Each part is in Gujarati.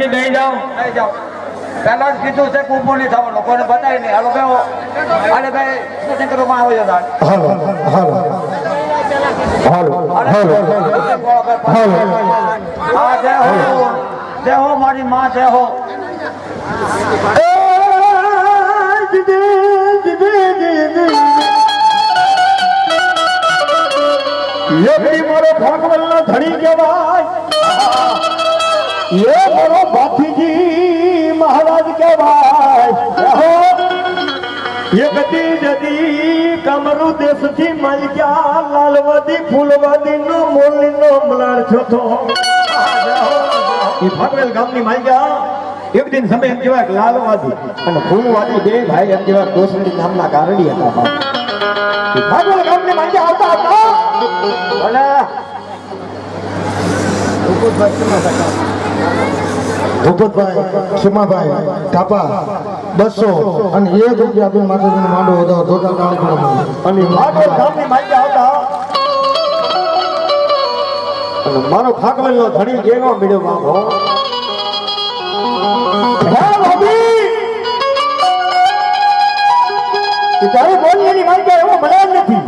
ઘડી બેહી જાઓ. પહેલા જ કીધું છે ઊભો નહીં થવાનું, કોઈને બતાવી નહીં. હાલો બેહો. અરે ભાઈ સ્ટેશન કરવામાં આવ્યો છે. હાલો હા જય હો મારી માં જય હો. મારો ભાગવલનો ધણી કહેવાય, એ મારો બાપીજી મહારાજ કહેવાય. એકતી જતી કમરુ દેશથી મલક્યા લાલવાદી ફૂલવાદી નો મોરલી નો મલાર છોથો. એ ભાગવેલ ગામની માલક્યા એક દિન સમય એમ કહેવાય લાલવાદી અને ફૂલવાદી બે ભાઈ એમ કહેવાય દોસરી નામના કારણી હતા. ભાગવેલ ગામની માલક્યા આવતા હતા. ભૂપતભાઈ ક્ષમાભાઈ ટાપા 200 અને 1 રૂપિયા આપીને માતાજીનો માંડો હતો ધોતા કાળી અને ભાગવલ ગામની માલિકા આવતા અને મારો ભાગવલનો ધણી કેવો મળ્યો બાપો. હે ભાભી કે તારી બોલની માલિકા એવો મળે નથી.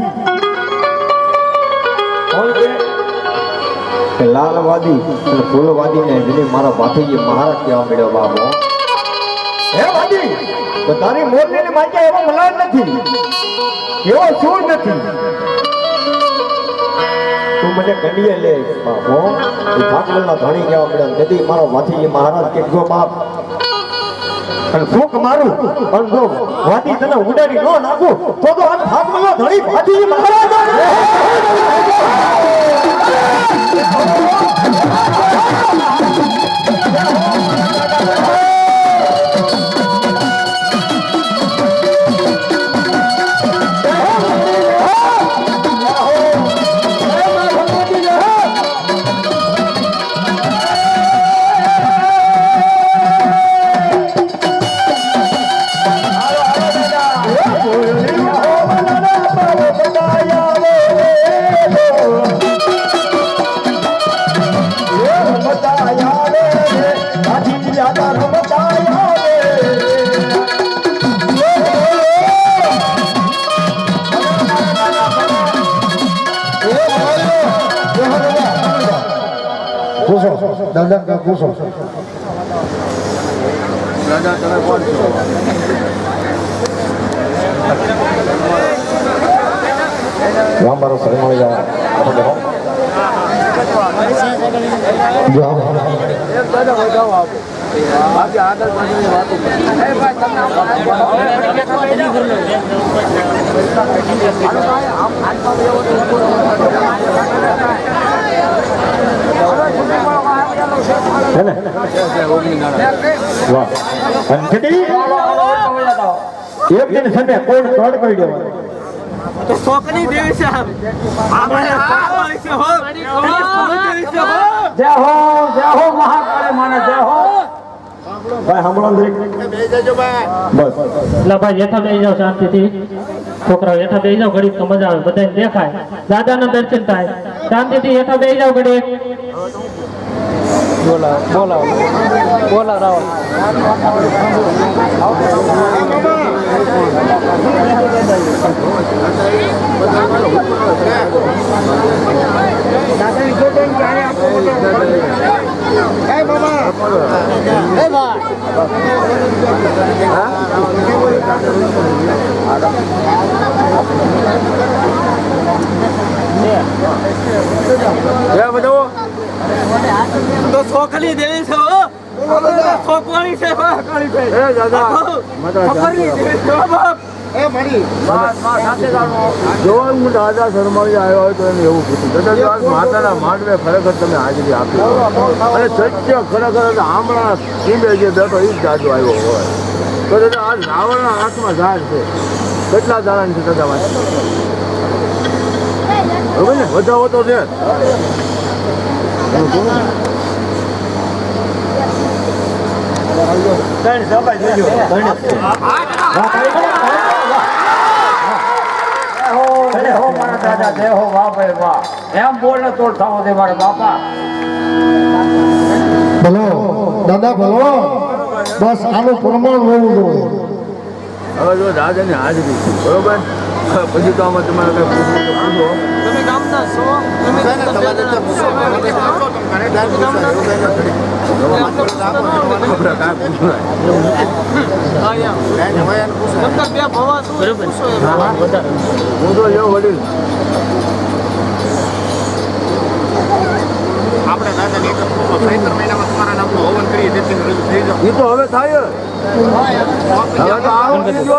લાલવાદી અને ફૂલવાદી ને જેને મારા ભાથીજી મહારાજ કહેવા મળ્યો બાબો. હે વાદી તો તારી મોરલી ની માજા એવો મલાર નથી, એવો સૂર નથી. તું મને કડીએ લે બાબો. એ ભાગવલના ધણી કહેવા મળ્યો. તેથી મારો ભાથીજી મહારાજ કે જો બાપ અને ફૂક મારું અને જો વાદી તને ઉડાડી ન નાખું તો આ ભાગવલનો ધણી ભાથીજી મહારાજ. દાદા કા પૂછો. દાદા તમે કોણ છો? રામબારો સરમાળી જા આપણે જાઓ. જાઓ એક દાદા વગાવો આપ. બાકી આગળ પાછળની વાતો એ ભાઈ તમને એક દિન સંડે કોણ તોડ કરી દેવાનો તો છોકરી દેવી છે. જય હો મહાકાળી માને જય હો. ભાઈ સાંભળો બસ એટલે ભાઈ હેઠા બેસી જાઓ શાંતિથી. છોકરાઓ હેઠા બેસી જાઓ ઘડીક તો મજા આવે, બધાને દેખાય, દાદાના દર્શન થાય. શાંતિથી હેઠા બેસી જાઓ ઘડીક. બોલા રાવલ તો છોકરી દેવી છે. છોકરી છે જો હું દાદા શર્માળી આવ્યો હોય તો એને એવું પૂછ્યું માતાના માંડવે ખરેખર તમે હાજરી આપી અને સત્ય ખરેખર આમળા ટીંબે જે બેઠો એ જ દાદો આવ્યો હોય તો દાદા આ રાવણના હાથમાં ઝાડ છે. કેટલા દાડા છે દાદા હવે ને વધાવો તો છે. દાદા જય હો. વાહ ભાઈ વાહ. એમ બોલ ને તોડ થવો દે મારા બાપા. બોલો દાદા ભલો બસ આનું પ્રમાણ હોવું જોઈએ. હવે જો દાદાની હાજરી છે, બરોબર પછી તો આમાં તમારે કઈ પૂછવું તો પૂછો. તમે ગામના છો તમે આપણે કાંઈ પૂછવું હું તો જો વડીલ આપણે દાદાને એક ચૈત્ર મહિનામાં તમારા નામનું હવન કરીએ તેથી રજૂ થઈ જાવ. એ તો હવે થાય જ. હવે તો આ વખતે જો